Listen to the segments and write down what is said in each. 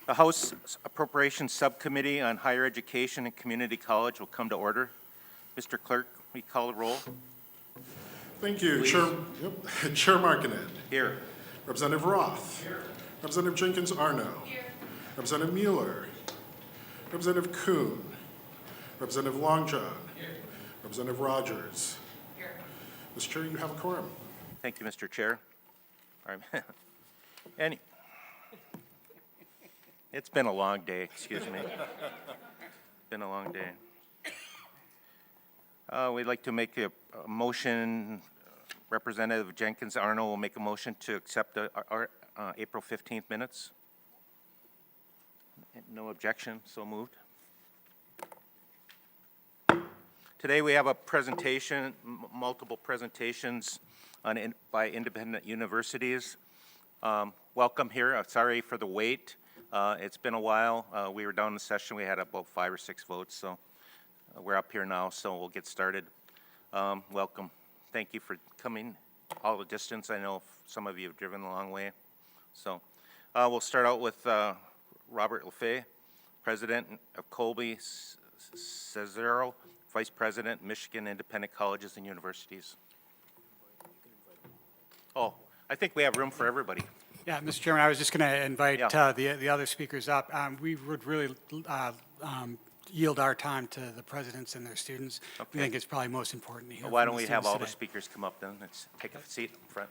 The House Appropriations Subcommittee on Higher Education and Community College will come to order. Mr. Clerk, will you call the roll? Thank you, Chair Markinev. Here. Representative Roth. Here. Representative Jenkins-Arno. Here. Representative Mueller. Representative Kuhn. Representative Longjohn. Here. Representative Rogers. Here. Mr. Chair, you have a quorum. Thank you, Mr. Chair. All right. It's been a long day, excuse me. It's been a long day. We'd like to make a motion. Representative Jenkins-Arno will make a motion to accept the April 15th minutes. No objection, so moved. Today we have a presentation, multiple presentations by independent universities. Welcome here. Sorry for the wait. It's been a while. We were down in the session. We had about 5 or 6 votes, so we're up here now, so we'll get started. Welcome. Thank you for coming all the distance. I know some of you have driven a long way. So we'll start out with Robert Lefebvre, President of Colby Cesaro, Vice President, Michigan Independent Colleges and Universities. Oh, I think we have room for everybody. Yeah, Mr. Chairman, I was just going to invite the other speakers up. We would really yield our time to the presidents and their students. Okay. We think it's probably most important to hear. Well, why from don't the we have all today. the speakers come up then? Let's take a seat in front.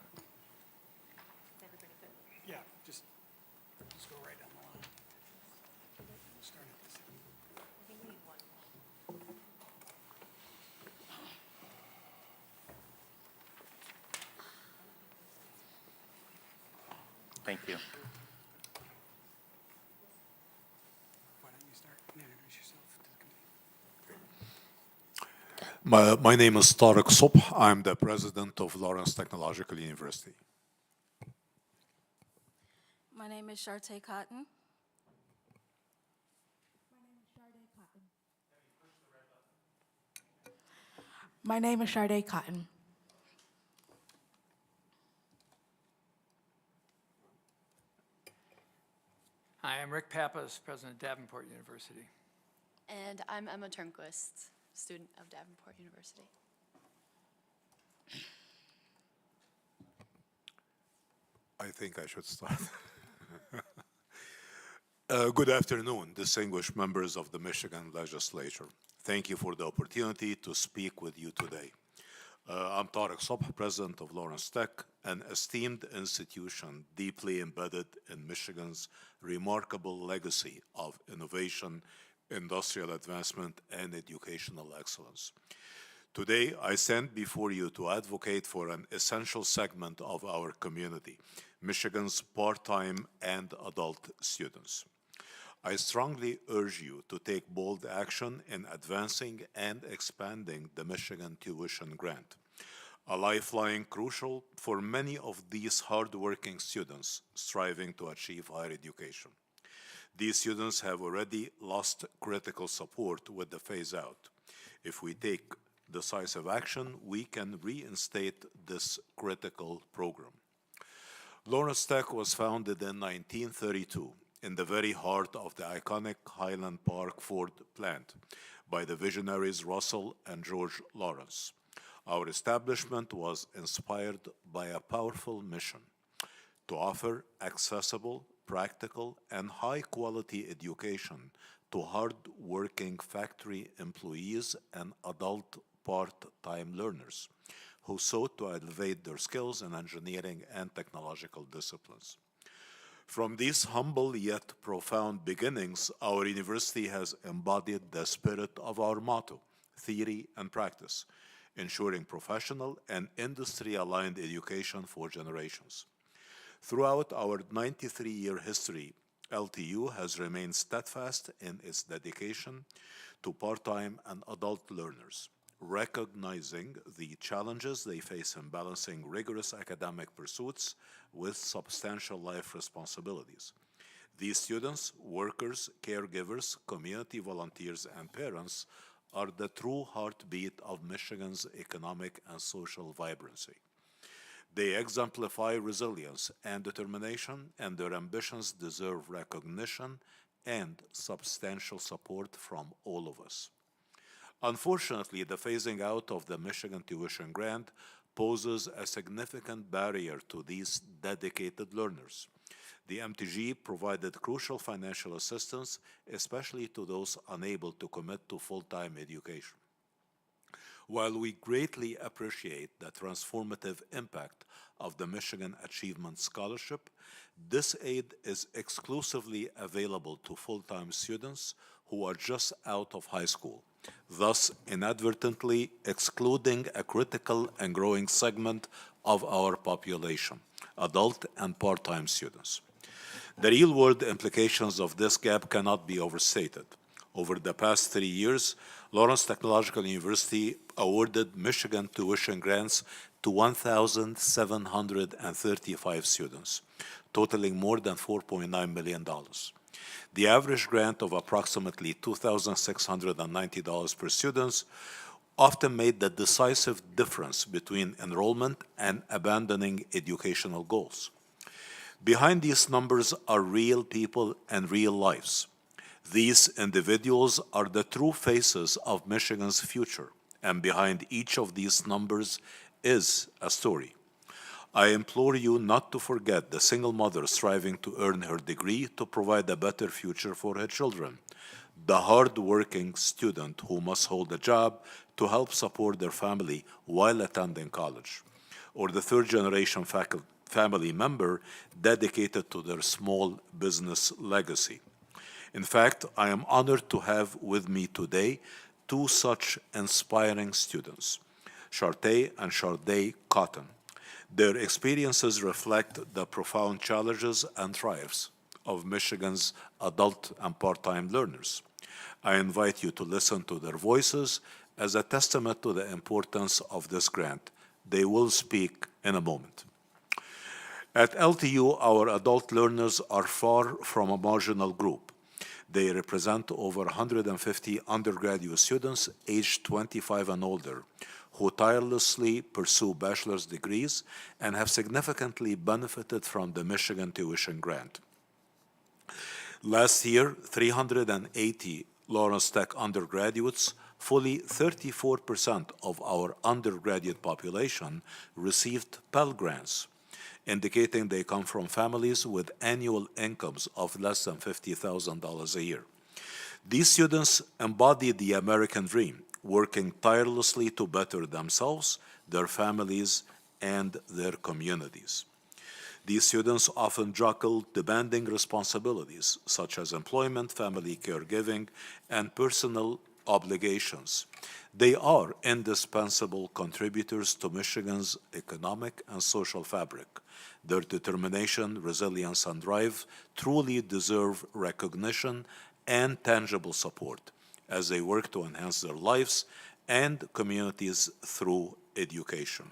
Yeah, just go right down the line. We'll start at this end. I think we need one. Thank you. Why don't you start and introduce yourself to the committee? My name is Tarek Subh. I'm the president of Lawrence Technological University. My name is Charte Cotton. My name is Chararda Cotton. Hi, I'm Rick Papus, president of Davenport University. And I'm Emma Turnquist, student of Davenport University. I think I should start. Good afternoon, distinguished members of the Michigan Legislature. Thank you for the opportunity to speak with you today. I'm Tarek Subh, president of Lawrence Tech, an esteemed institution deeply embedded in Michigan's remarkable legacy of innovation, industrial advancement, and educational excellence. Today, I stand before you to advocate for an essential segment of our community, Michigan's part-time and adult students. I strongly urge you to take bold action in advancing and expanding the Michigan Tuition Grant, a lifeline crucial for many of these hardworking students striving to achieve higher education. These students have already lost critical support with the phase-out. If we take decisive action, we can reinstate this critical program. Lawrence Tech was founded in 1932 in the very heart of the iconic Highland Park Ford plant by the visionaries Russell and George Lawrence. Our establishment was inspired by a powerful mission to offer accessible, practical, and high-quality education to hard-working factory employees and adult part-time learners who sought to elevate their skills in engineering and technological disciplines. From these humble yet profound beginnings, our university has embodied the spirit of our motto, theory and practice, ensuring professional and industry-aligned education for generations. Throughout our 93-year history, LTU has remained steadfast in its dedication to part-time and adult learners, recognizing the challenges they face in balancing rigorous academic pursuits with substantial life responsibilities. These students, workers, caregivers, community volunteers, and parents are the true heartbeat of Michigan's economic and social vibrancy. They exemplify resilience and determination, and their ambitions deserve recognition and substantial support from all of us. Unfortunately, the phasing out of the Michigan tuition grant poses a significant barrier to these dedicated learners. The MTG provided crucial financial assistance, especially to those unable to commit to full-time education. While we greatly appreciate the transformative impact of the Michigan Achievement Scholarship, this aid is exclusively available to full-time students who are just out of high school, thus inadvertently excluding a critical and growing segment of our population, adult and part-time students. The real-world implications of this gap cannot be overstated. Over the past 3 years, Lawrence Technological University awarded Michigan tuition grants to 1,735 students, totaling more than $4.9 million. The average grant of approximately $2,690 per student often made the decisive difference between enrollment and abandoning educational goals. Behind these numbers are real people and real lives. These individuals are the true faces of Michigan's future, and behind each of these numbers is a story. I implore you not to forget the single mother striving to earn her degree to provide a better future for her children, the hard-working student who must hold a job to help support their family while attending college, or the third-generation family member dedicated to their small business legacy. In fact, I am honored to have with me today two such inspiring students, Charte and Chararda Cotton. Their experiences reflect the profound challenges and triumphs of Michigan's adult and part-time learners. I invite you to listen to their voices as a testament to the importance of this grant. They will speak in a moment. At LTU, our adult learners are far from a marginal group. They represent over 150 undergraduate students aged 25 and older who tirelessly pursue bachelor's degrees and have significantly benefited from the Michigan tuition grant. Last year, 380 Lawrence Tech undergraduates, fully 34% of our undergraduate population, received Pell Grants, indicating they come from families with annual incomes of less than $50,000 a year. These students embody the American dream, working tirelessly to better themselves, their families, and their communities. These students often juggle demanding responsibilities such as employment, family caregiving, and personal obligations. They are indispensable contributors to Michigan's economic and social fabric. Their determination, resilience, and drive truly deserve recognition and tangible support as they work to enhance their lives and communities through education.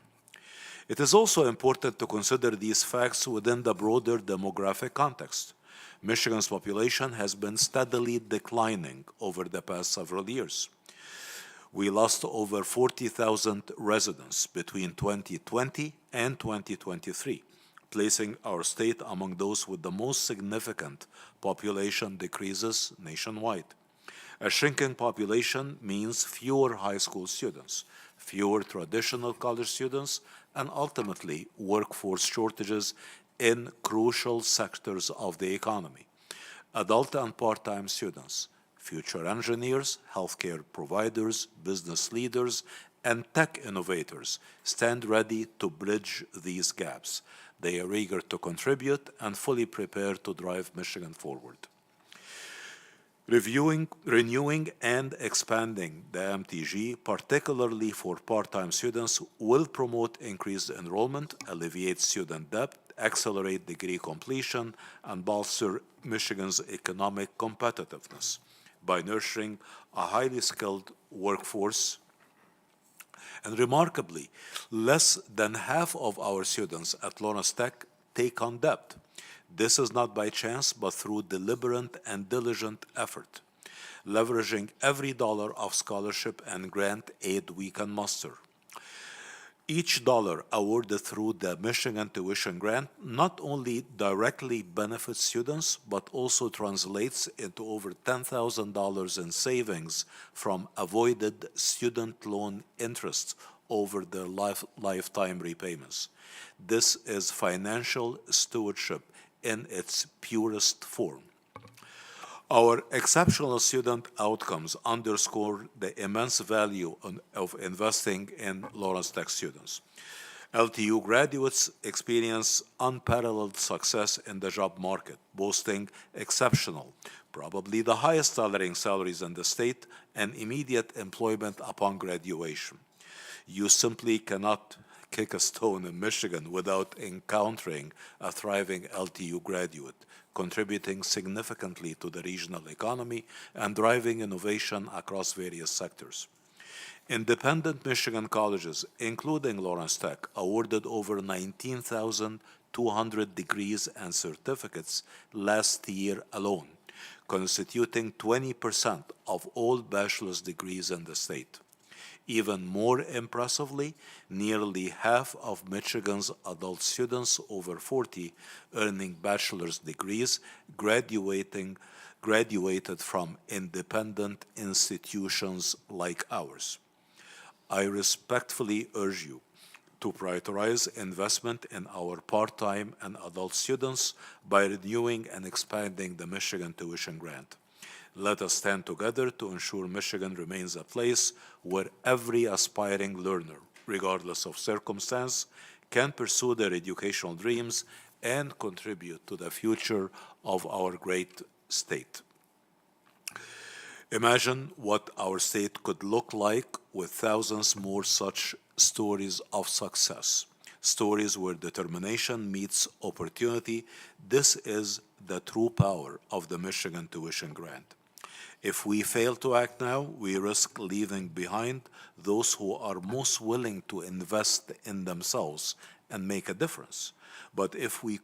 It is also important to consider these facts within the broader demographic context. Michigan's population has been steadily declining over the past several years. We lost over 40,000 residents between 2020 and 2023, placing our state among those with the most significant population decreases nationwide. A shrinking population means fewer high school students, fewer traditional college students, and ultimately workforce shortages in crucial sectors of the economy. Adult and part-time students, future engineers, healthcare providers, business leaders, and tech innovators stand ready to bridge these gaps. They are eager to contribute and fully prepared to drive Michigan forward. Renewing and expanding the MTG, particularly for part-time students, will promote increased enrollment, alleviate student debt, accelerate degree completion, and bolster Michigan's economic competitiveness by nurturing a highly skilled workforce. And remarkably, less than half of our students at Lawrence Tech take on debt. This is not by chance, but through deliberate and diligent effort, leveraging every dollar of scholarship and grant aid we can muster. Each dollar awarded through the Michigan Tuition Grant not only directly benefits students, but also translates into over $10,000 in savings from avoided student loan interest over their lifetime repayments. This is financial stewardship in its purest form. Our exceptional student outcomes underscore the immense value of investing in Lawrence Tech students. LTU graduates experience unparalleled success in the job market, boasting exceptional, probably the highest starting salaries in the state, and immediate employment upon graduation. You simply cannot kick a stone in Michigan without encountering a thriving LTU graduate, contributing significantly to the regional economy and driving innovation across various sectors. Independent Michigan colleges, including Lawrence Tech, awarded over 19,200 degrees and certificates last year alone, constituting 20% of all bachelor's degrees in the state. Even more impressively, nearly half of Michigan's adult students over 40 earning bachelor's degrees graduated from independent institutions like ours. I respectfully urge you to prioritize investment in our part-time and adult students by renewing and expanding the Michigan Tuition Grant. Let us stand together to ensure Michigan remains a place where every aspiring learner, regardless of circumstance, can pursue their educational dreams and contribute to the future of our great state. Imagine what our state could look like with thousands more such stories of success, stories where determination meets opportunity. This is the true power of the Michigan Tuition Grant. If we fail to act now, we risk leaving behind those who are most willing to invest in themselves and make a difference. But if we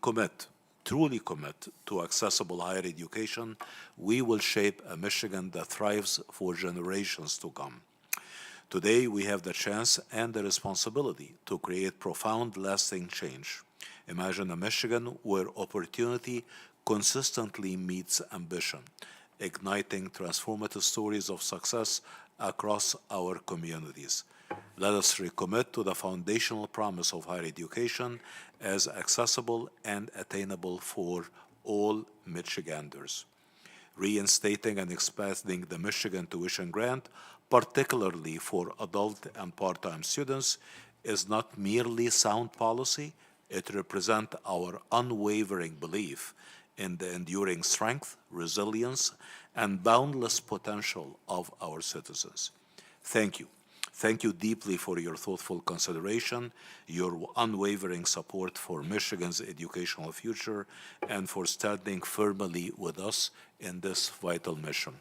truly commit to accessible higher education, we will shape a Michigan that thrives for generations to come. Today, we have the chance and the responsibility to create profound, lasting change. Imagine a Michigan where opportunity consistently meets ambition, igniting transformative stories of success across our communities. Let us recommit to the foundational promise of higher education as accessible and attainable for all Michiganders. Reinstating and expanding the Michigan Tuition Grant, particularly for adult and part-time students, is not merely sound policy, it represents our unwavering belief in the enduring strength, resilience, and boundless potential of our citizens. Thank you. Thank you deeply for your thoughtful consideration, your unwavering support for Michigan's educational future, and for standing firmly with us in this vital mission.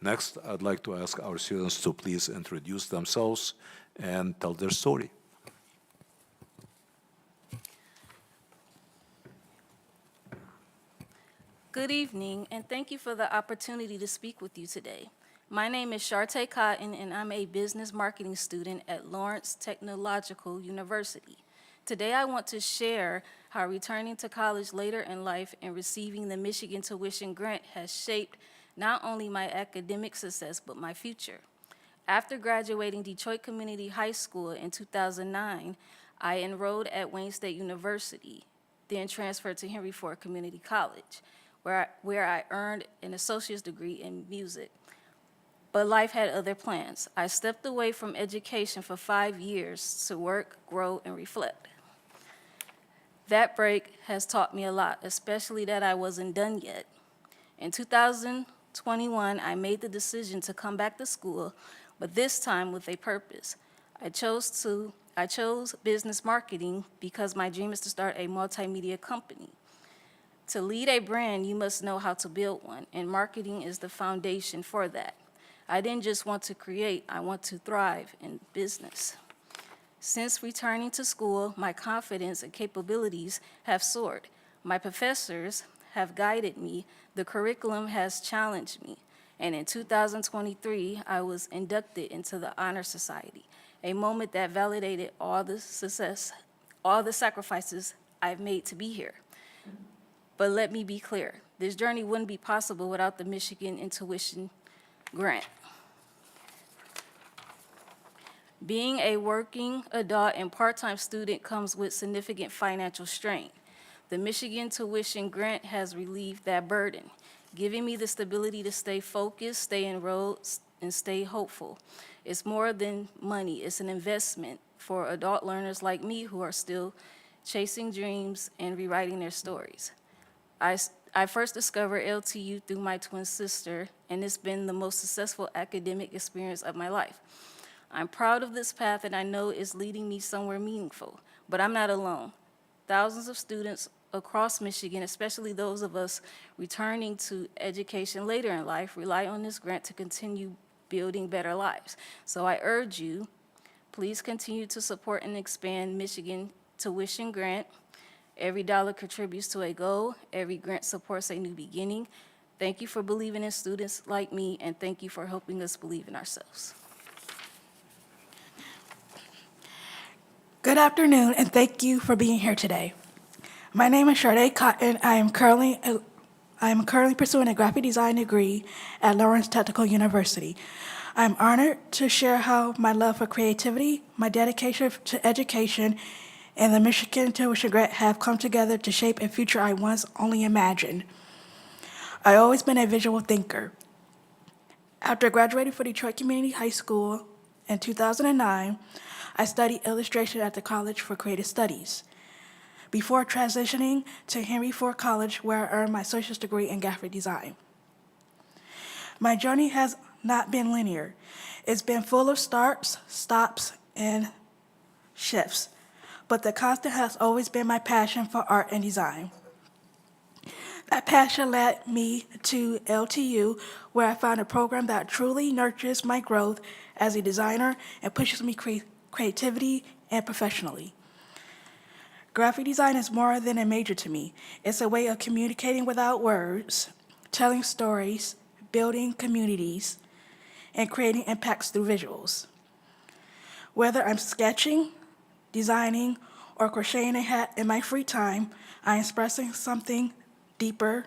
Next, I'd like to ask our students to please introduce themselves and tell their story. Good evening, and thank you for the opportunity to speak with you today. My name is Charte Cotton, and I'm a business marketing student at Lawrence Technological University. Today, I want to share how returning to college later in life and receiving the Michigan Tuition Grant has shaped not only my academic success, but my future. After graduating Detroit Community High School in 2009, I enrolled at Wayne State University, then transferred to Henry Ford Community College, where I earned an associate's degree in music. But life had other plans. I stepped away from education for 5 years to work, grow, and reflect. That break has taught me a lot, especially that I wasn't done yet. In 2021, I made the decision to come back to school, but this time with a purpose. I chose business marketing because my dream is to start a multimedia company. To lead a brand, you must know how to build one, and marketing is the foundation for that. I didn't just want to create, I want to thrive in business. Since returning to school, my confidence and capabilities have soared. My professors have guided me, the curriculum has challenged me, and in 2023, I was inducted into the Honor Society, a moment that validated all the sacrifices I've made to be here. But let me be clear, this journey wouldn't be possible without the Michigan Tuition Grant. Being a working adult and part-time student comes with significant financial strain. The Michigan Tuition Grant has relieved that burden, giving me the stability to stay focused, stay enrolled, and stay hopeful. It's more than money, it's an investment for adult learners like me who are still chasing dreams and rewriting their stories. I first discovered LTU through my twin sister, and it's been the most successful academic experience of my life. I'm proud of this path, and I know it's leading me somewhere meaningful, but I'm not alone. Thousands of students across Michigan, especially those of us returning to education later in life, rely on this grant to continue building better lives. So I urge you, please continue to support and expand Michigan Tuition Grant. Every dollar contributes to a goal. Every grant supports a new beginning. Thank you for believing in students like me, and thank you for helping us believe in ourselves. Good afternoon, and thank you for being here today. My name is Charte Cotton. I am currently pursuing a graphic design degree at Lawrence Technical University. I'm honored to share how my love for creativity, my dedication to education, and the Michigan Tuition Grant have come together to shape a future I once only imagined. I've always been a visual thinker. After graduating from Detroit Community High School in 2009, I studied illustration at the College for Creative Studies before transitioning to Henry Ford College, where I earned my associate's degree in graphic design. My journey has not been linear. It's been full of starts, stops, and shifts, but the constant has always been my passion for art and design. That passion led me to LTU, where I found a program that truly nurtures my growth as a designer and pushes me creativity and professionally. Graphic design is more than a major to me. It's a way of communicating without words, telling stories, building communities, and creating impacts through visuals. Whether I'm sketching, designing, or crocheting a hat in my free time, I'm expressing something deeper.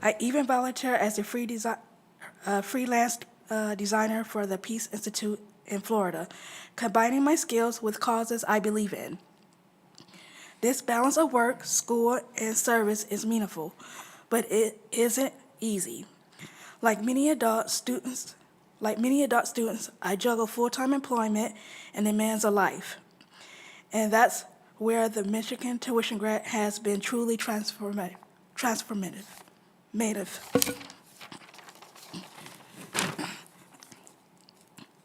I even volunteer as a freelance designer for the Peace Institute in Florida, combining my skills with causes I believe in. This balance of work, school, and service is meaningful, but it isn't easy. Like many adult students, I juggle full-time employment and demands of life. And that's where the Michigan Tuition Grant has been truly transformative.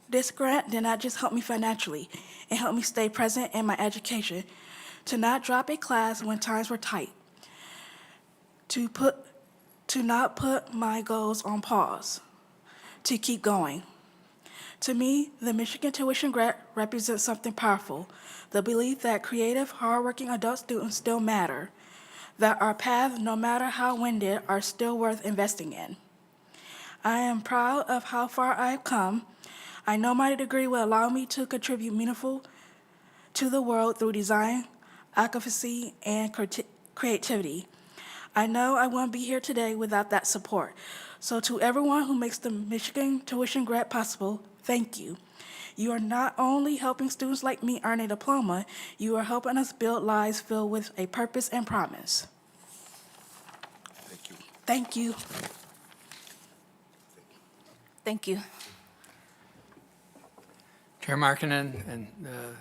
This grant did not just help me financially, it helped me stay present in my education, to not drop a class when times were tight, to not put my goals on pause, to keep going. To me, the Michigan Tuition Grant represents something powerful, the belief that creative, hardworking adult students still matter, that our paths, no matter how winded, are still worth investing in. I am proud of how far I have come. I know my degree will allow me to contribute meaningful to the world through design, advocacy, and creativity. I know I wouldn't be here today without that support. So to everyone who makes the Michigan Tuition Grant possible, thank you. You are not only helping students like me earn a diploma, you are helping us build lives filled with a purpose and promise. Thank you. Thank you. Thank you. Chair Markkinen and the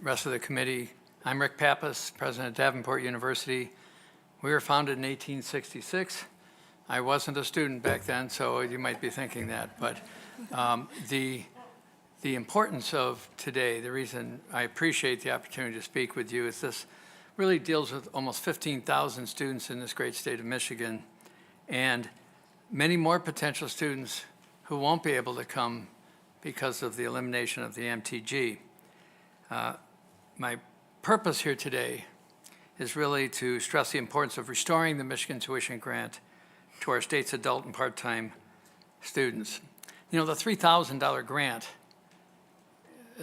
rest of the committee, I'm Rick Papus, president of Davenport University. We were founded in 1866. I wasn't a student back then, so you might be thinking that. But the importance of today, the reason I appreciate the opportunity to speak with you is this really deals with almost 15,000 students in this great state of Michigan, and many more potential students who won't be able to come because of the elimination of the MTG. My purpose here today is really to stress the importance of restoring the Michigan Tuition Grant to our state's adult and part-time students. You know, the $3,000 grant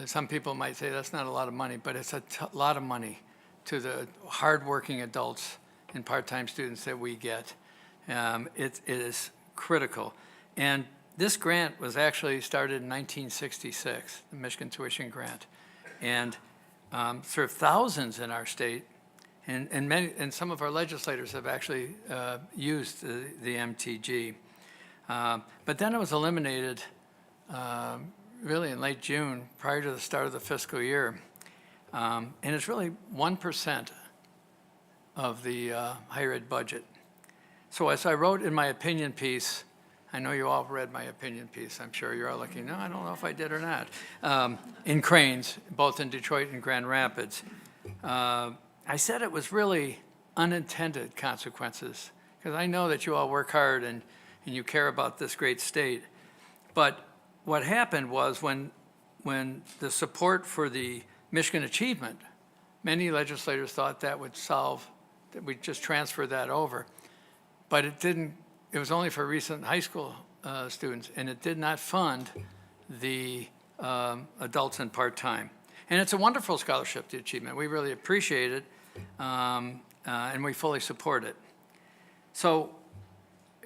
some people might say that's not a lot of money, but it's a lot of money to the hardworking adults and part-time students that we get. It is critical. And this grant was actually started in 1966, the Michigan Tuition Grant, and served thousands in our state. And some of our legislators have actually used the MTG. But then it was eliminated really in late June, prior to the start of the fiscal year. And it's really 1% of the higher ed budget. So as I wrote in my opinion piece, I know you all read my opinion piece. I'm sure you're all looking, no, I don't know if I did or not. In Cranes, both in Detroit and Grand Rapids. I said it was really unintended consequences, because I know that you all work hard and you care about this great state. But what happened was when the support for the Michigan Achievement, many legislators thought that would solve, that we'd just transfer that over. But it didn't, it was only for recent high school students, and it did not fund the adults and part-time. And it's a wonderful scholarship, the Achievement. We really appreciate it, and we fully support it. So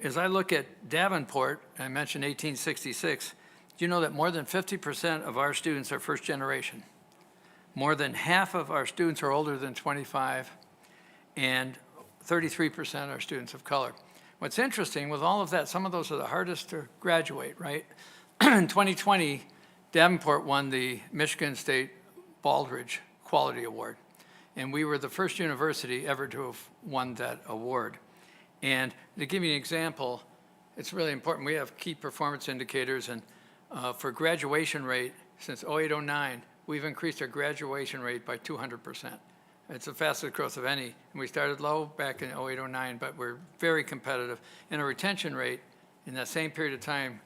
as I look at Davenport, I mentioned 1866, do you know that more than 50% of our students are first generation? More than half of our students are older than 25, and 33% are students of color. What's interesting with all of that, some of those are the hardest to graduate, right? In 2020, Davenport won the Michigan State Baldrige Quality Award, and we were the first university ever to have won that award. And to give you an example, it's really important. We have key performance indicators, and for graduation rate, since 08-09, we've increased our graduation rate by 200%. It's the fastest growth of any. And we started low back in 08-09, but we're very competitive. And our retention rate in that same period of time,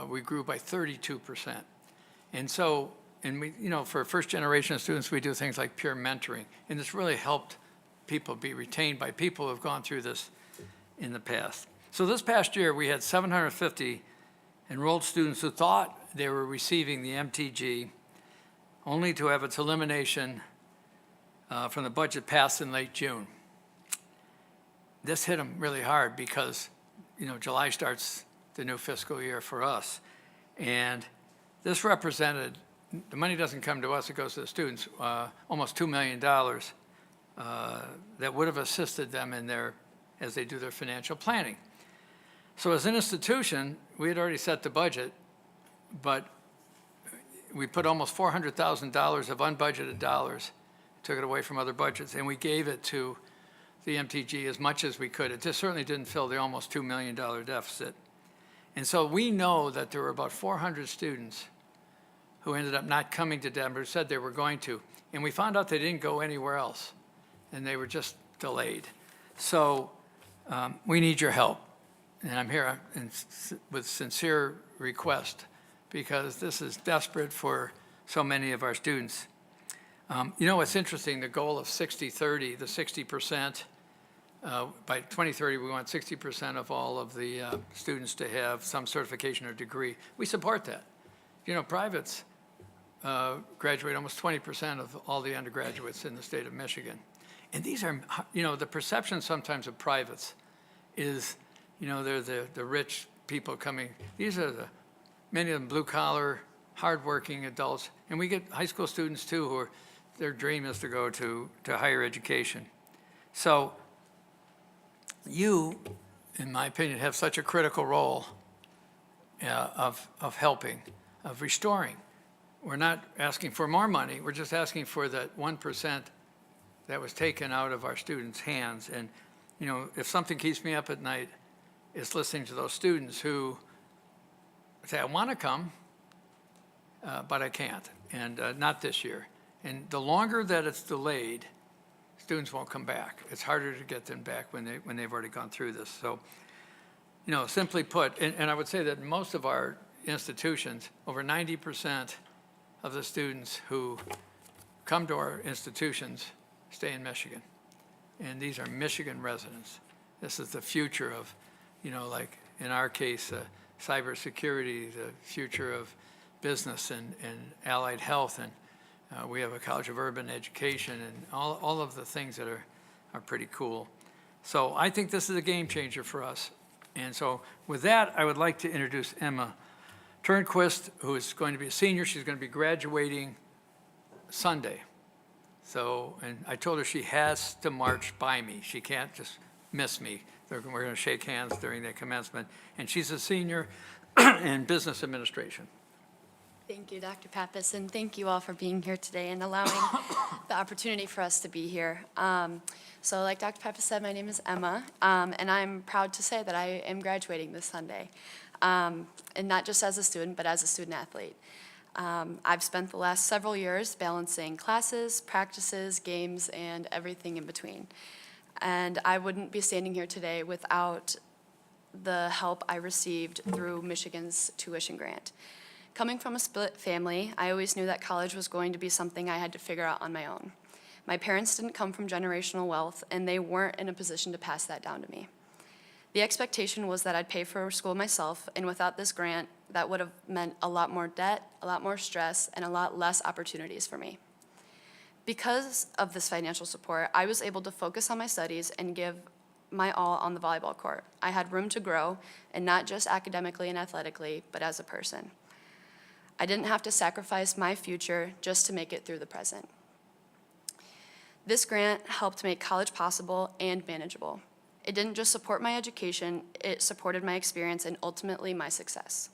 we grew by 32%. And so, and we, you know, for first generation students, we do things like peer mentoring. And this really helped people be retained by people who have gone through this in the past. So this past year, we had 750 enrolled students who thought they were receiving the MTG, only to have its elimination from the budget passed in late June. This hit them really hard because, you know, July starts the new fiscal year for us. And this represented, the money doesn't come to us, it goes to the students, almost $2 million that would have assisted them in their, as they do their financial planning. So as an institution, we had already set the budget, but we put almost $400,000 of unbudgeted dollars, took it away from other budgets, and we gave it to the MTG as much as we could. It just certainly didn't fill the almost $2 million deficit. And so we know that there were about 400 students who ended up not coming to Denver, said they were going to, and we found out they didn't go anywhere else, and they were just delayed. So we need your help, and I'm here with sincere request, because this is desperate for so many of our students. You know what's interesting, the goal of 60-30, the 60%, by 2030 we want 60% of all of the students to have some certification or degree. We support that. You know, privates graduate almost 20% of all the undergraduates in the state of Michigan. And these are, you know, the perception sometimes of privates is, you know, they're the rich people coming. These are the, many of them blue collar, hardworking adults. And we get high school students too who are, their dream is to go to higher education. So you, in my opinion, have such a critical role of helping, of restoring. We're not asking for more money, we're just asking for that 1% that was taken out of our students' hands. And, you know, if something keeps me up at night, it's listening to those students who say, I want to come, but I can't, and not this year. And the longer that it's delayed, students won't come back. It's harder to get them back when they've already gone through this. So, you know, simply put, and I would say that most of our institutions, over 90% of the students who come to our institutions stay in Michigan. And these are Michigan residents. This is the future of, you know, like in our case, cybersecurity, the future of business and allied health, and we have a College of Urban Education, and all of the things that are pretty cool. So I think this is a game changer for us. And so with that, I would like to introduce Emma Turnquist, who is going to be a senior. She's going to be graduating Sunday. So, and I told her she has to march by me. She can't just miss me. We're going to shake hands during the commencement. And she's a senior in business administration. Thank you, Dr. Papus, and thank you all for being here today and allowing the opportunity for us to be here. So like Dr. Papus said, my name is Emma, and I'm proud to say that I am graduating this Sunday, and not just as a student, but as a student athlete. I've spent the last several years balancing classes, practices, games, and everything in between. And I wouldn't be standing here today without the help I received through Michigan's tuition grant. Coming from a split family, I always knew that college was going to be something I had to figure out on my own. My parents didn't come from generational wealth, and they weren't in a position to pass that down to me. The expectation was that I'd pay for school myself, and without this grant, that would have meant a lot more debt, a lot more stress, and a lot less opportunities for me. Because of this financial support, I was able to focus on my studies and give my all on the volleyball court. I had room to grow, and not just academically and athletically, but as a person. I didn't have to sacrifice my future just to make it through the present. This grant helped make college possible and manageable. It didn't just support my education, it supported my experience and ultimately my success.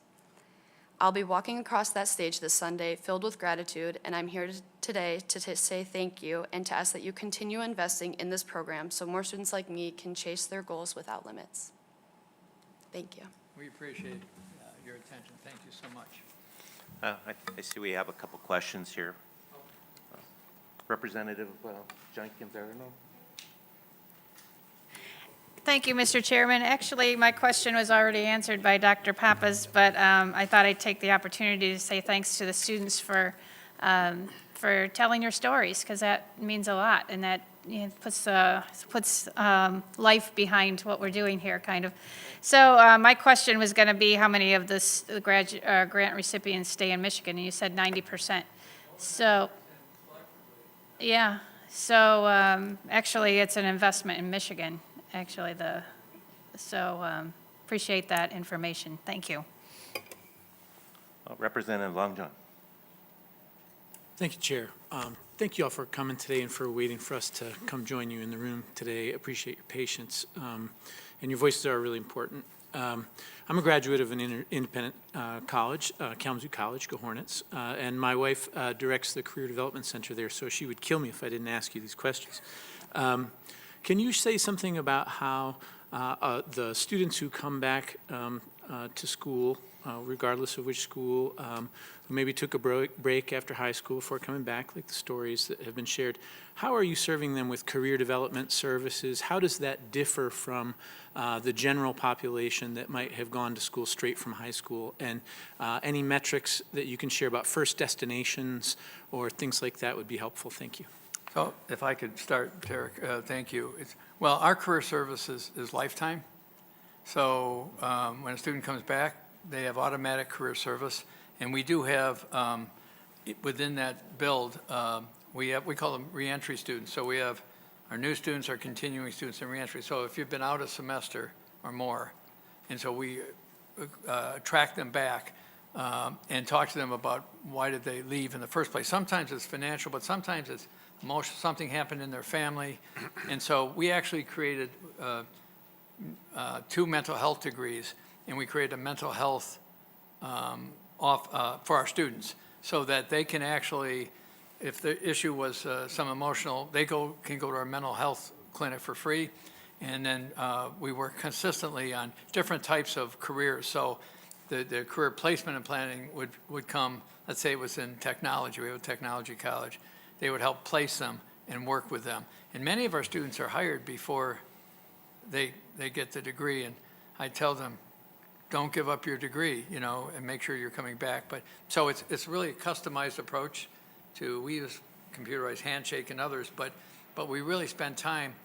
I'll be walking across that stage this Sunday filled with gratitude, and I'm here today to say thank you and to ask that you continue investing in this program so more students like me can chase their goals without limits. Thank you. We appreciate your attention. Thank you so much. I see we have a couple questions here. Representative Jenkins, I don't know. Thank you, Mr. Chairman. Actually, my question was already answered by Dr. Pappas, but I thought I'd take the opportunity to say thanks to the students for telling your stories, because that means a lot, and that puts life behind what we're doing here, kind of. So my question was going to be, how many of the grant recipients stay in Michigan? And you said 90%. So, yeah. So actually, it's an investment in Michigan. Actually, appreciate that information. Thank you. Representative Long John. Thank you, Chair. Thank you all for coming today and for waiting for us to come join you in the room today. Appreciate your patience, and your voices are really important. I'm a graduate of an independent college, Kalamazoo College, go Hornets, and my wife directs the Career Development Center there, so she would kill me if I didn't ask you these questions. Can you say something about how the students who come back to school, regardless of which school, who maybe took a break after high school before coming back, like the stories that have been shared, how are you serving them with career development services? How does that differ from the general population that might have gone to school straight from high school? And any metrics that you can share about first destinations or things like that would be helpful. Thank you. So if I could start, Derek, thank you. Well, our career service is lifetime. So when a student comes back, they have automatic career service. And we do have, within that build, we call them reentry students. So we have our new students, our continuing students, and reentry. So if you've been out a semester or more, and so we track them back and talk to them about why did they leave in the first place. Sometimes it's financial, but sometimes it's emotional. Something happened in their family. And so we actually created 2 mental health degrees, and we created a mental health for our students so that they can actually, if the issue was some emotional, they can go to our mental health clinic for free. And then we work consistently on different types of careers. So the career placement and planning would come, let's say it was in technology, we have a technology college. They would help place them and work with them. And many of our students are hired before they get the degree. And I tell them, don't give up your degree, and make sure you're coming back. But so it's really a customized approach we use computerized handshake and others, but we really spend time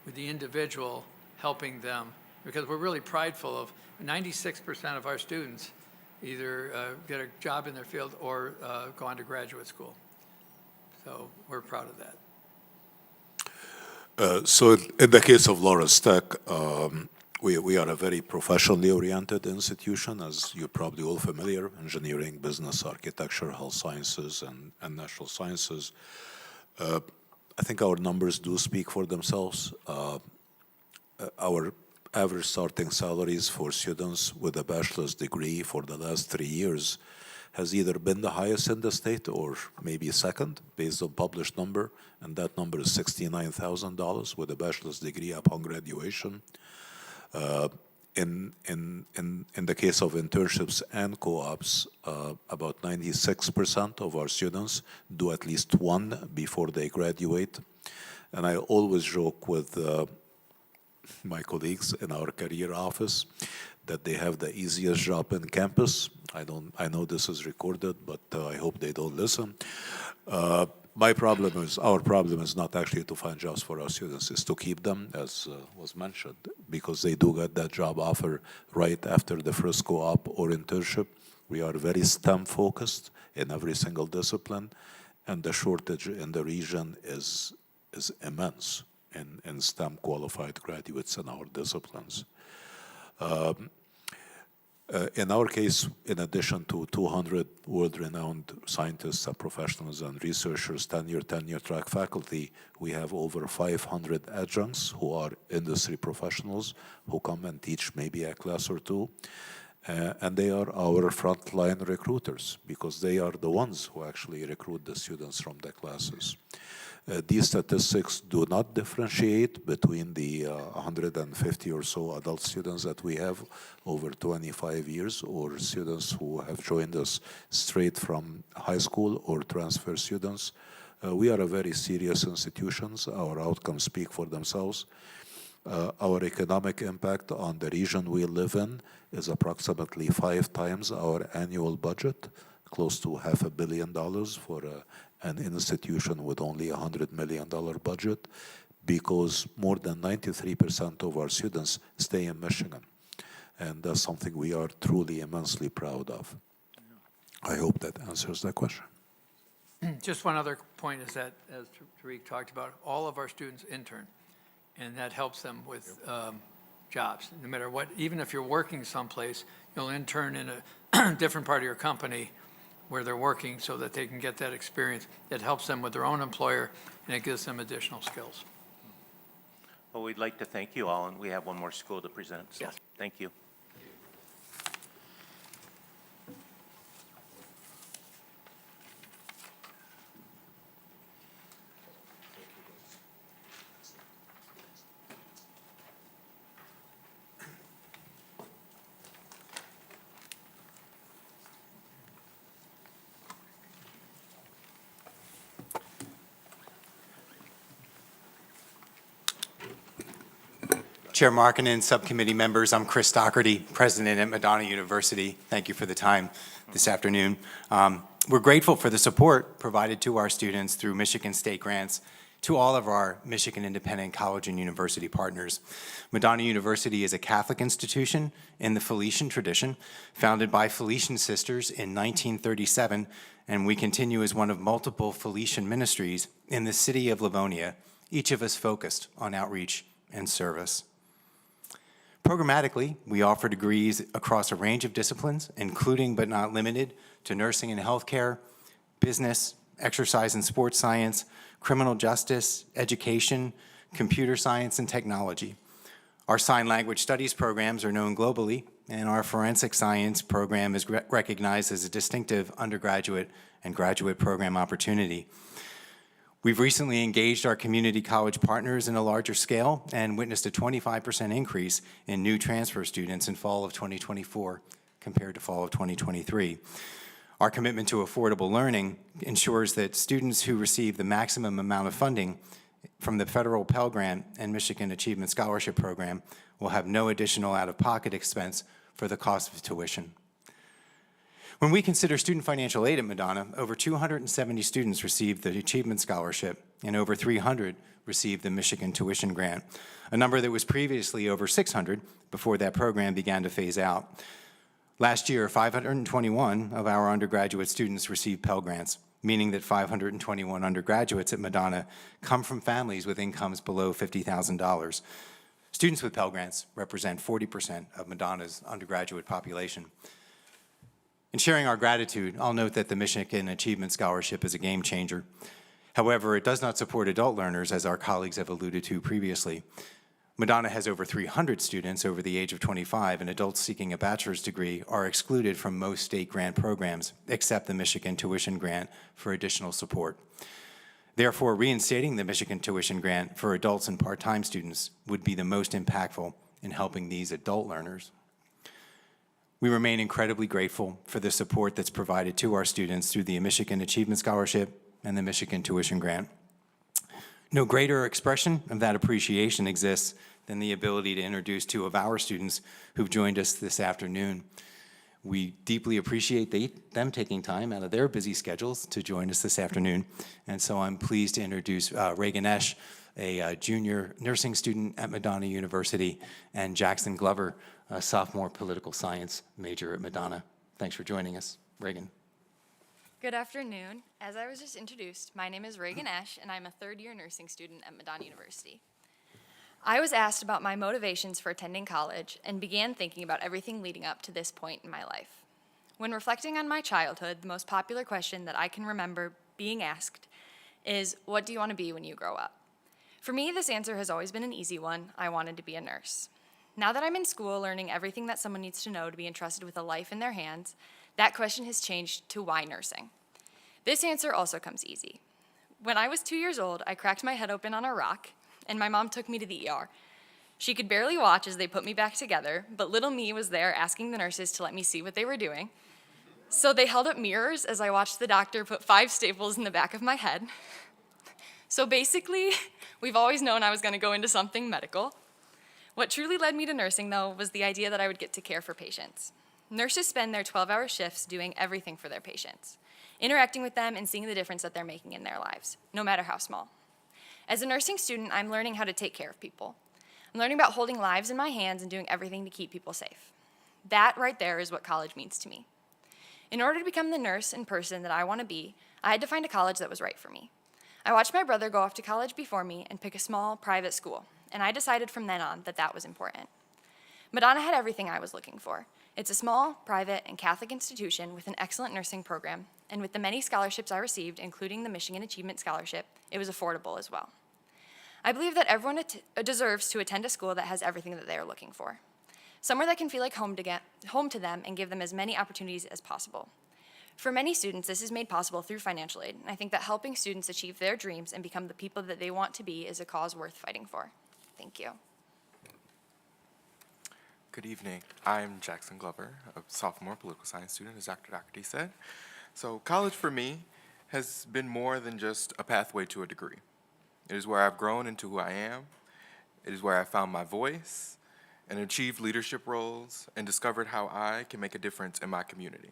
with the individual helping them, because we're really prideful of 96% of our students either get a job in their field or go on to graduate school. So we're proud of that. So in the case of Lawrence Tech, we are a very professionally oriented institution, as you're probably all familiar: engineering, business, architecture, health sciences, and natural sciences. I think our numbers do speak for themselves. Our average starting salaries for students with a bachelor's degree for the last 3 years has either been the highest in the state or maybe second, based on published number, and that number is $69,000 with a bachelor's degree upon graduation. In the case of internships and co-ops, about 96% of our students do at least one before they graduate. And I always joke with my colleagues in our career office that they have the easiest job in campus. I know this is recorded, but I hope they don't listen. Our problem is not actually to find jobs for our students, it's to keep them, as was mentioned, because they do get that job offer right after the first co-op or internship. We are very STEM focused in every single discipline, and the shortage in the region is immense in STEM qualified graduates in our disciplines. In our case, in addition to 200 world-renowned scientists and professionals and researchers, tenure track faculty, we have over 500 adjuncts who are industry professionals who come and teach maybe a class or two. And they are our frontline recruiters because they are the ones who actually recruit the students from the classes. These statistics do not differentiate between the 150 or so adult students that we have over 25 years or students who have joined us straight from high school or transfer students. We are a very serious institution. Our outcomes speak for themselves. Our economic impact on the region we live in is approximately 5 times our annual budget, close to $500 million for an institution with only $100 million budget, because more than 93% of our students stay in Michigan. And that's something we are truly immensely proud of. I hope that answers that question. Just one other point is that, as Tariq talked about, all of our students intern, and that helps them with jobs. No matter what, even if you're working someplace, you'll intern in a different part of your company where they're working so that they can get that experience. It helps them with their own employer, and it gives them additional skills. Well, we'd like to thank you all, and we have one more school to present, so Yes. thank you. Chair Markkinen, subcommittee members, I'm Chris Doherty, president at Madonna University. Thank you for the time this afternoon. We're grateful for the support provided to our students through Michigan State grants to all of our Michigan independent college and university partners. Madonna University is a Catholic institution in the Felician tradition, founded by Felician sisters in 1937, and we continue as one of multiple Felician ministries in the city of Livonia, each of us focused on outreach and service. Programmatically, we offer degrees across a range of disciplines, including but not limited to nursing and healthcare, business, exercise and sports science, criminal justice, education, computer science, and technology. Our sign language studies programs are known globally, and our forensic science program is recognized as a distinctive undergraduate and graduate program opportunity. We've recently engaged our community college partners in a larger scale and witnessed a 25% increase in new transfer students in fall of 2024 compared to fall of 2023. Our commitment to affordable learning ensures that students who receive the maximum amount of funding from the federal Pell Grant and Michigan Achievement Scholarship Program will have no additional out-of-pocket expense for the cost of tuition. When we consider student financial aid at Madonna, over 270 students received the Achievement Scholarship and over 300 received the Michigan Tuition Grant, a number that was previously over 600 before that program began to phase out. Last year, 521 of our undergraduate students received Pell Grants, meaning that 521 undergraduates at Madonna come from families with incomes below $50,000. Students with Pell Grants represent 40% of Madonna's undergraduate population. In sharing our gratitude, I'll note that the Michigan Achievement Scholarship is a game changer. However, it does not support adult learners, as our colleagues have alluded to previously. Madonna has over 300 students over the age of 25, and adults seeking a bachelor's degree are excluded from most state grant programs, except the Michigan Tuition Grant for additional support. Therefore, reinstating the Michigan Tuition Grant for adults and part-time students would be the most impactful in helping these adult learners. We remain incredibly grateful for the support that's provided to our students through the Michigan Achievement Scholarship and the Michigan Tuition Grant. No greater expression of that appreciation exists than the ability to introduce two of our students who've joined us this afternoon. We deeply appreciate them taking time out of their busy schedules to join us this afternoon. And so I'm pleased to introduce Reagan Esch, a junior nursing student at Madonna University, and Jackson Glover, a sophomore political science major at Madonna. Thanks for joining us. Reagan. Good afternoon. As I was just introduced, my name is Reagan Esch, and I'm a third-year nursing student at Madonna University. I was asked about my motivations for attending college and began thinking about everything leading up to this point in my life. When reflecting on my childhood, the most popular question that I can remember being asked is, what do you want to be when you grow up? For me, this answer has always been an easy one. I wanted to be a nurse. Now that I'm in school learning everything that someone needs to know to be entrusted with a life in their hands, that question has changed to why nursing? This answer also comes easy. When I was 2 years old, I cracked my head open on a rock, and my mom took me to the ER. She could barely watch as they put me back together, but little me was there asking the nurses to let me see what they were doing. So they held up mirrors as I watched the doctor put 5 staples in the back of my head. So basically, we've always known I was going to go into something medical. What truly led me to nursing, though, was the idea that I would get to care for patients. Nurses spend their 12-hour shifts doing everything for their patients, interacting with them and seeing the difference that they're making in their lives, no matter how small. As a nursing student, I'm learning how to take care of people. I'm learning about holding lives in my hands and doing everything to keep people safe. That right there is what college means to me. In order to become the nurse and person that I want to be, I had to find a college that was right for me. I watched my brother go off to college before me and pick a small, private school, and I decided from then on that that was important. Madonna had everything I was looking for. It's a small, private, and Catholic institution with an excellent nursing program, and with the many scholarships I received, including the Michigan Achievement Scholarship, it was affordable as well. I believe that everyone deserves to attend a school that has everything that they are looking for. Somewhere that can feel like home to them and give them as many opportunities as possible. For many students, this is made possible through financial aid, and I think that helping students achieve their dreams and become the people that they want to be is a cause worth fighting for. Thank you. Good evening. I'm Jackson Glover, a sophomore political science student, as Dr. Doherty said. So college for me has been more than just a pathway to a degree. It is where I've grown into who I am. It is where I found my voice and achieved leadership roles and discovered how I can make a difference in my community.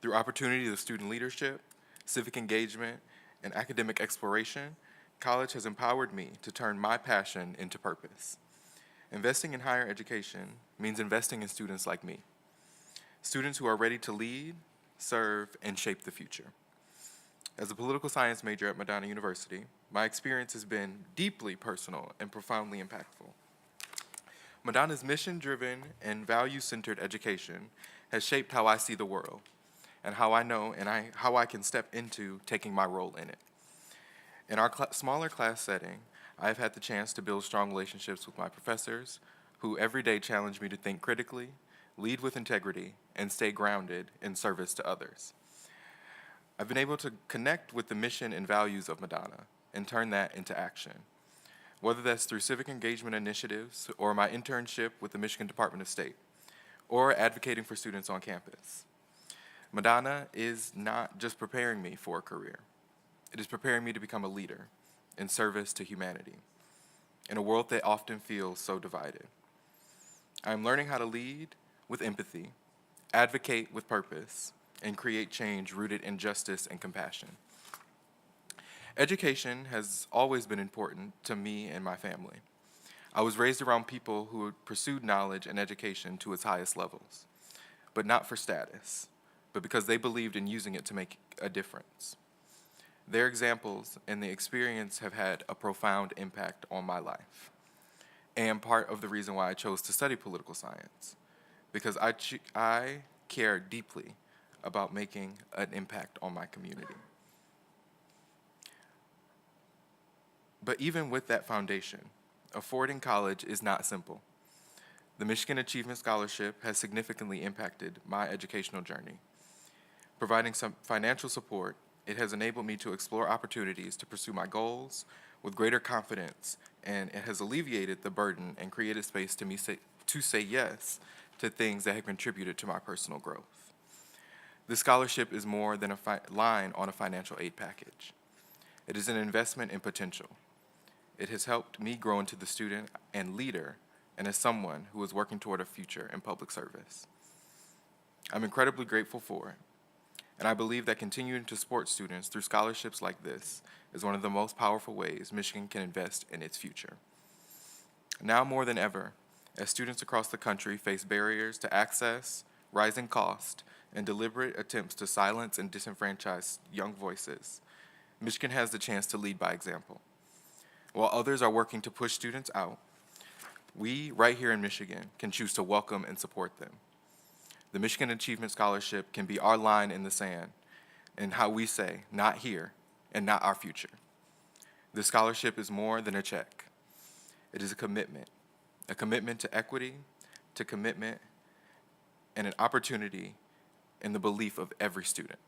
Through opportunities of student leadership, civic engagement, and academic exploration, college has empowered me to turn my passion into purpose. Investing in higher education means investing in students like me, students who are ready to lead, serve, and shape the future. As a political science major at Madonna University, my experience has been deeply personal and profoundly impactful. Madonna's mission-driven and value-centered education has shaped how I see the world and how I know and how I can step into taking my role in it. In our smaller class setting, I've had the chance to build strong relationships with my professors who every day challenge me to think critically, lead with integrity, and stay grounded in service to others. I've been able to connect with the mission and values of Madonna and turn that into action, whether that's through civic engagement initiatives or my internship with the Michigan Department of State, or advocating for students on campus. Madonna is not just preparing me for a career. It is preparing me to become a leader in service to humanity in a world that often feels so divided. I am learning how to lead with empathy, advocate with purpose, and create change rooted in justice and compassion. Education has always been important to me and my family. I was raised around people who pursued knowledge and education to its highest levels. but not for status, but because they believed in using it to make a difference. Their examples and the experience have had a profound impact on my life, and part of the reason why I chose to study political science, because I care deeply about making an impact on my community. But even with that foundation, affording college is not simple. The Michigan Achievement Scholarship has significantly impacted my educational journey. Providing some financial support, it has enabled me to explore opportunities to pursue my goals with greater confidence, and it has alleviated the burden and created space to say yes to things that have contributed to my personal growth. This scholarship is more than a line on a financial aid package. It is an investment in potential. It has helped me grow into the student and leader and as someone who is working toward a future in public service. I'm incredibly grateful for it, and I believe that continuing to support students through scholarships like this is one of the most powerful ways Michigan can invest in its future. Now more than ever, as students across the country face barriers to access, rising cost, and deliberate attempts to silence and disenfranchise young voices, Michigan has the chance to lead by example. While others are working to push students out, we, right here in Michigan, can choose to welcome and support them. The Michigan Achievement Scholarship can be our line in the sand and how we say, not here and not our future. This scholarship is more than a check. It is a commitment to equity, to commitment, and an opportunity in the belief of every student,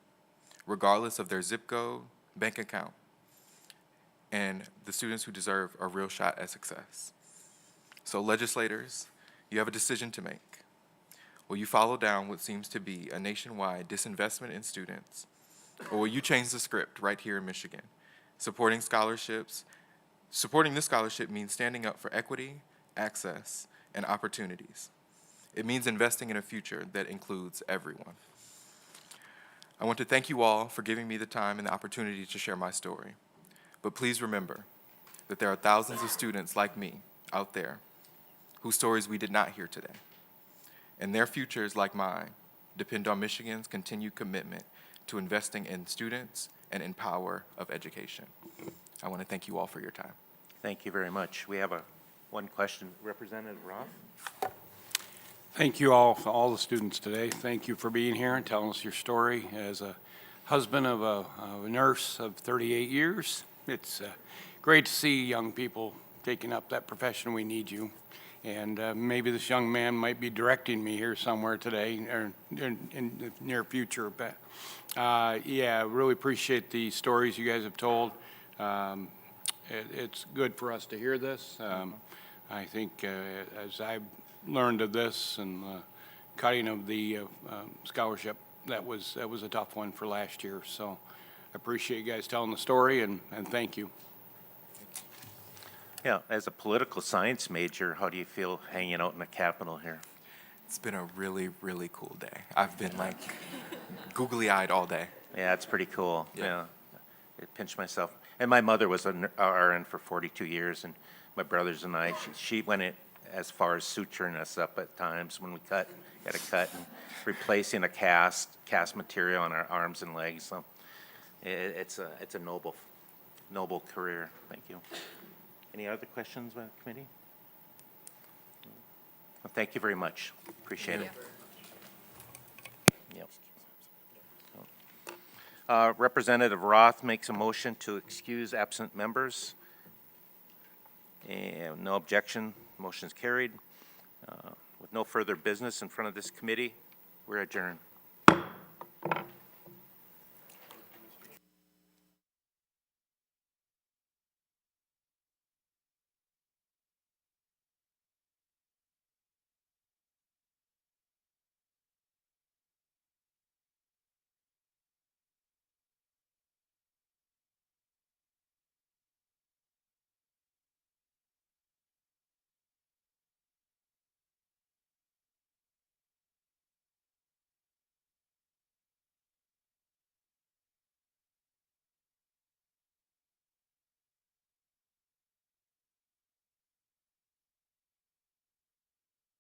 regardless of their zip code, bank account, and the students who deserve a real shot at success. So legislators, you have a decision to make. Will you follow down what seems to be a nationwide disinvestment in students, or will you change the script right here in Michigan? Supporting this scholarship means standing up for equity, access, and opportunities. It means investing in a future that includes everyone. I want to thank you all for giving me the time and the opportunity to share my story. But please remember that there are thousands of students like me out there whose stories we did not hear today. And their futures, like mine, depend on Michigan's continued commitment to investing in students and in power of education. I want to thank you all for your time. Thank you very much. We have one question. Representative Roth? Thank you all, for all the students today. Thank you for being here and telling us your story. As a husband of a nurse of 38 years, it's great to see young people taking up that profession. We need you. And maybe this young man might be directing me here somewhere today or in the near future. But yeah, really appreciate the stories you guys have told. It's good for us to hear this. I think as I've learned of this and the cutting of the scholarship, that was a tough one for last year. So I appreciate you guys telling the story, and thank you. Yeah, as a political science major, how do you feel hanging out in the Capitol here? It's been a really, really cool day. I've been like googly-eyed all day. Yeah, it's pretty cool. Yeah. I pinched myself. And my mother was an RN for 42 years, and my brothers and I, she went as far as suturing us up at times when we got a cut, and replacing a cast material on our arms and legs. So it's a noble career. Thank you. Any other questions by the committee? Well, thank you very much. Appreciate it. Yep. Representative Roth makes a motion to excuse absent members. And no objection, motion is carried. With no further business in front of this committee, we're adjourned.